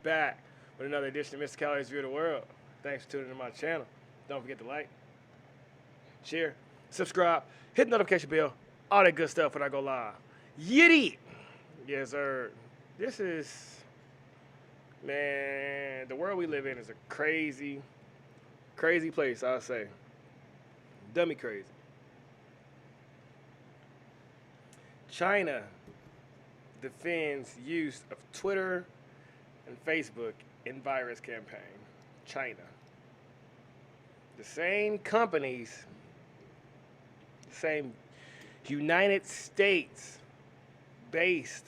back with another edition of Mr. Calories View of the World. Thanks for tuning into my channel. Don't forget to like, share, subscribe, hit the notification bell, all that good stuff when I go live. Yiddy! Yes, sir. This is, man, the world we live in is a crazy, crazy place, I'll say. Dummy crazy. China defends use of Twitter and Facebook in virus campaign. China. The same companies, the same United States based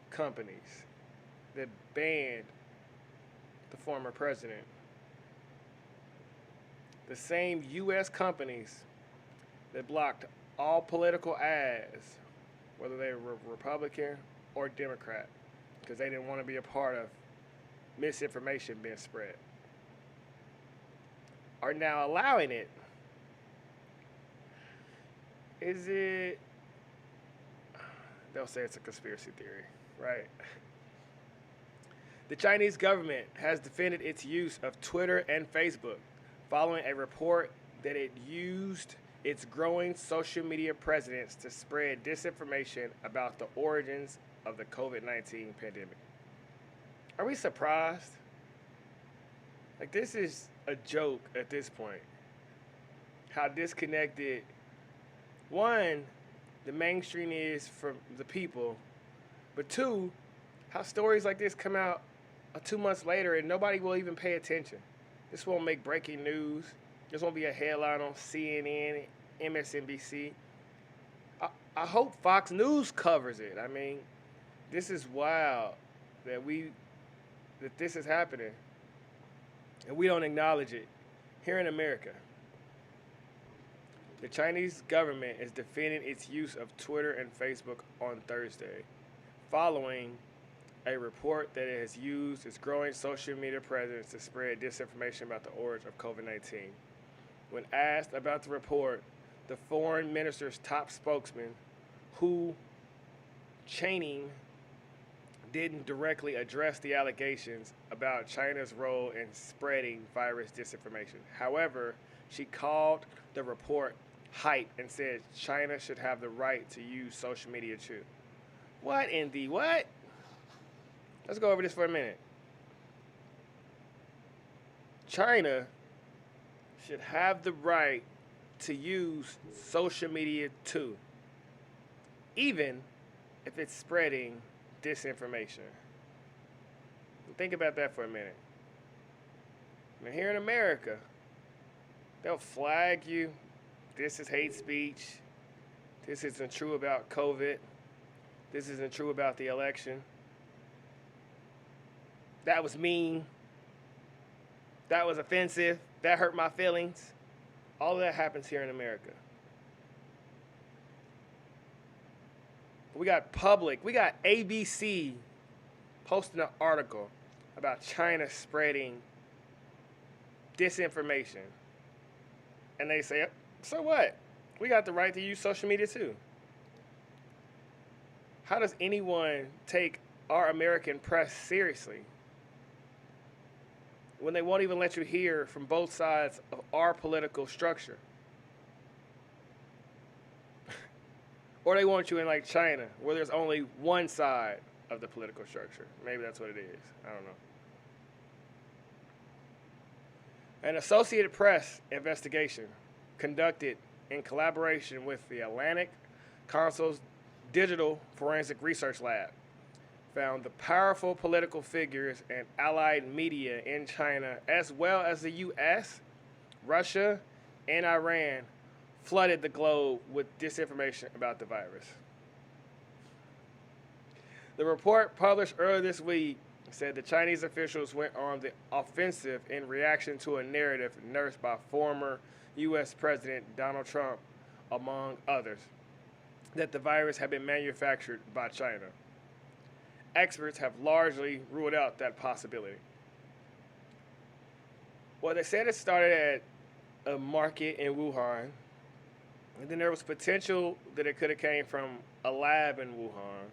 companies that banned the former president. The same U.S. companies that blocked all political ads, whether they were Republican or Democrat, because they didn't want to be a part of misinformation being spread, are now allowing it. Is it? They'll say it's a conspiracy theory, right? The Chinese government has defended its use of Twitter and Facebook following a report that it used its growing social media presence to spread disinformation about the origins of the COVID-19 pandemic. Are we surprised? Like, this is a joke at this point. How disconnected, one, the mainstream is from the people, but two, how stories like this come out 2 months later and nobody will even pay attention. This won't make breaking news. This won't be a headline on CNN, MSNBC. I hope Fox News covers it. I mean, this is wild that this is happening and we don't acknowledge it here in America. The Chinese government is defending its use of Twitter and Facebook on Thursday, following a report that it has used its growing social media presence to spread disinformation about the origin of COVID-19. When asked about the report, the foreign minister's top spokesman, Hu Chaining, didn't directly address the allegations about China's role in spreading virus disinformation. However, she called the report hype and said China should have the right to use social media too. What in the what? Let's go over this for a minute. China should have the right to use social media too, even if it's spreading disinformation. Think about that for a minute. Now, here in America, they'll flag you. This is hate speech. This isn't true about COVID. This isn't true about the election. That was mean. That was offensive. That hurt my feelings. All of that happens here in America. We got ABC posting an article about China spreading disinformation. And they say, so what? We got the right to use social media too. How does anyone take our American press seriously when they won't even let you hear from both sides of our political structure? Or they want you in like China, where there's only one side of the political structure. Maybe that's what it is. I don't know. An Associated Press investigation conducted in collaboration with the Atlantic Council's Digital Forensic Research Lab found the powerful political figures and allied media in China, as well as the U.S., Russia, and Iran, flooded the globe with disinformation about the virus. The report published earlier this week said the Chinese officials went on the offensive in reaction to a narrative nursed by former U.S. President Donald Trump, among others, that the virus had been manufactured by China. Experts have largely ruled out that possibility. Well, they said it started at a market in Wuhan, and then there was potential that it could have came from a lab in Wuhan.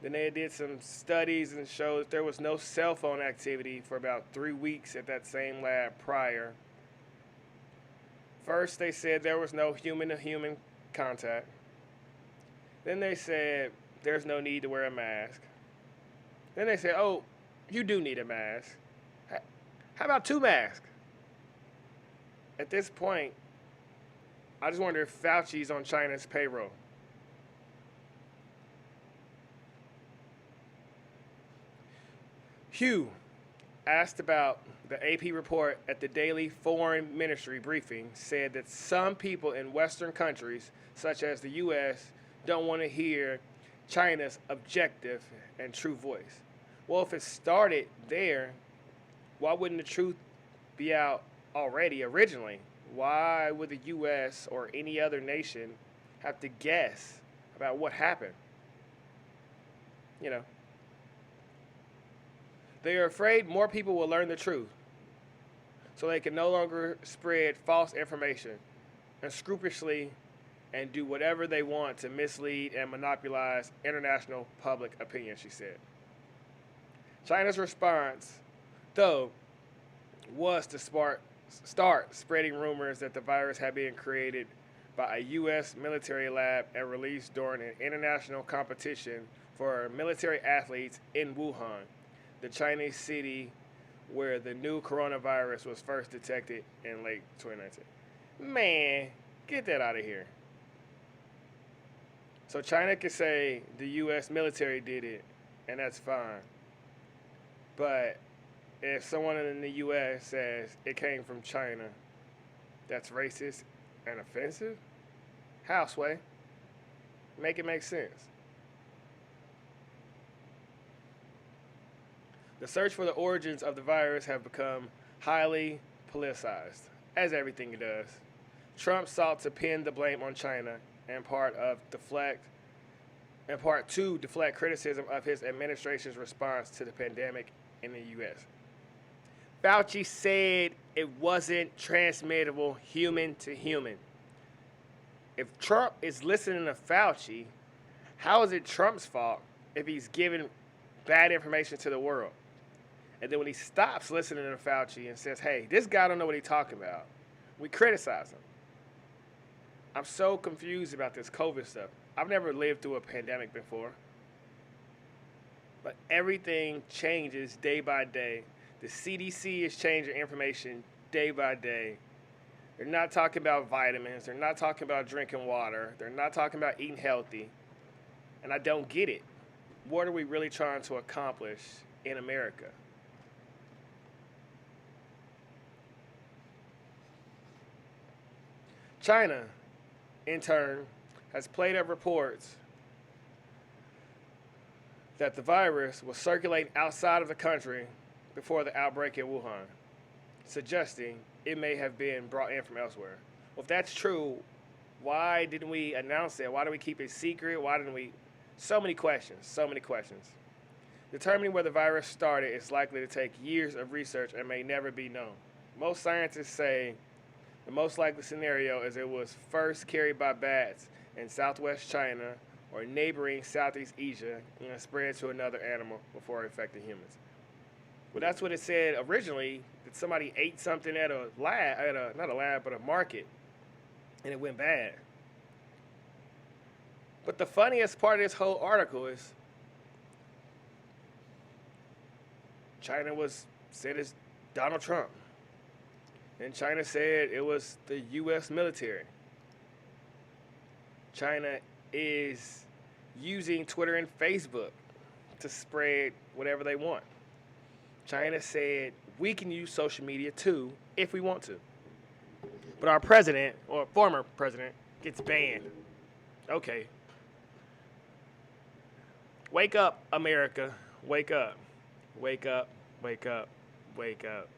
Then they did some studies and showed that there was no cell phone activity for about 3 weeks at that same lab prior. First, they said there was no human to human contact. Then they said there's no need to wear a mask. Then they said, oh, you do need a mask. How about 2 masks? At this point, I just wonder if Fauci's on China's payroll. Hugh asked about the AP report at the daily foreign ministry briefing said that some people in Western countries, such as the U.S., don't want to hear China's objective and true voice. Well, if it started there, why wouldn't the truth be out already originally? Why would the U.S. or any other nation have to guess about what happened? You know. They are afraid more people will learn the truth, so they can no longer spread false information unscrupulously and do whatever they want to mislead and monopolize international public opinion, she said. China's response, though, was to start spreading rumors that the virus had been created by a U.S. military lab and released during an international competition for military athletes in Wuhan, the Chinese city where the new coronavirus was first detected in late 2019. Man, get that out of here. So China can say the U.S. military did it, and that's fine. But if someone in the U.S. says it came from China, that's racist and offensive? How, Sway? Make it make sense. The search for the origins of the virus have become highly politicized, as everything does. Trump sought to pin the blame on China in part to deflect criticism of his administration's response to the pandemic in the U.S. Fauci said it wasn't transmittable human to human. If Trump is listening to Fauci, how is it Trump's fault if he's giving bad information to the world? And then when he stops listening to Fauci and says, hey, this guy don't know what he's talking about, we criticize him. I'm so confused about this COVID stuff. I've never lived through a pandemic before. But everything changes day by day. The CDC is changing information day by day. They're not talking about vitamins. They're not talking about drinking water. They're not talking about eating healthy. And I don't get it. What are we really trying to accomplish in America? China, in turn, has played up reports that the virus was circulating outside of the country before the outbreak in Wuhan, suggesting it may have been brought in from elsewhere. Well, if that's true, why didn't we announce it? Why did we keep it secret? Why didn't we? So many questions. Determining where the virus started is likely to take years of research and may never be known. Most scientists say the most likely scenario is it was first carried by bats in southwest China or neighboring Southeast Asia and spread to another animal before affecting humans. Well, that's what it said originally, that somebody ate something at a lab, not a lab, but a market, and it went bad. But the funniest part of this whole article is China was said as Donald Trump. And China said it was the U.S. military. China is using Twitter and Facebook to spread whatever they want. China said we can use social media too if we want to. But our president, or former president, gets banned. Okay. Wake up, America. Wake up. Wake up. Wake up. Wake up.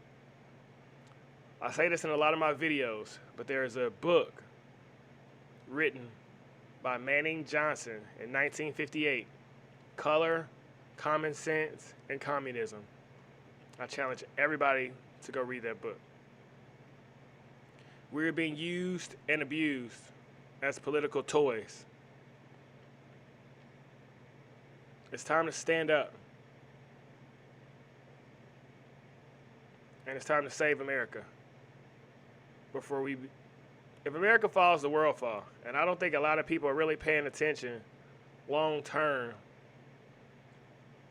I say this in a lot of my videos, but there's a book written by Manning Johnson in 1958, Color, Common Sense, and Communism. I challenge everybody to go read that book. We're being used and abused as political toys. It's time to stand up. And it's time to save America. If America falls, the world falls. And I don't think a lot of people are really paying attention long term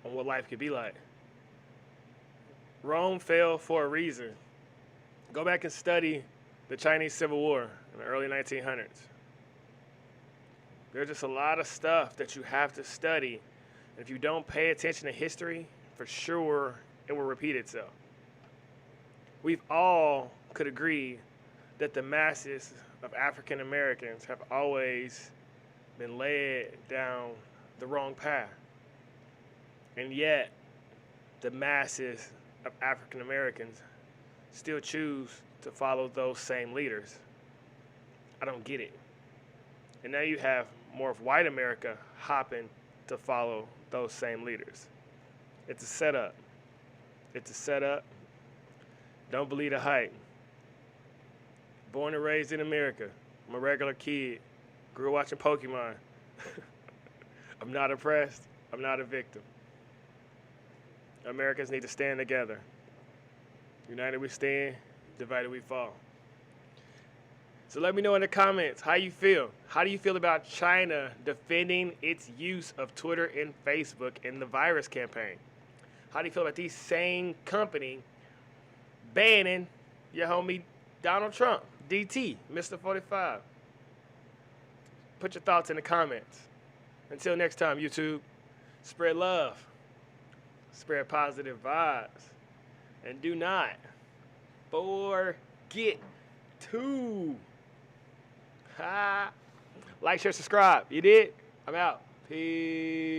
on what life could be like. Rome fell for a reason. Go back and study the Chinese Civil War in the early 1900s. There's just a lot of stuff that you have to study. If you don't pay attention to history, for sure it will repeat itself. We've all could agree that the masses of African Americans have always been led down the wrong path. And yet, the masses of African Americans still choose to follow those same leaders. I don't get it. And now you have more of white America hopping to follow those same leaders. It's a setup. It's a setup. Don't believe the hype. Born and raised in America. I'm a regular kid. Grew up watching Pokemon. I'm not oppressed. I'm not a victim. Americans need to stand together. United we stand, divided we fall. So let me know in the comments how you feel. How do you feel about China defending its use of Twitter and Facebook in the virus campaign? How do you feel about these same company banning your homie Donald Trump, DT, Mr. 45? Put your thoughts in the comments. Until next time, YouTube, spread love, spread positive vibes, and do not forget to like, share, subscribe. You did? I'm out. Peace.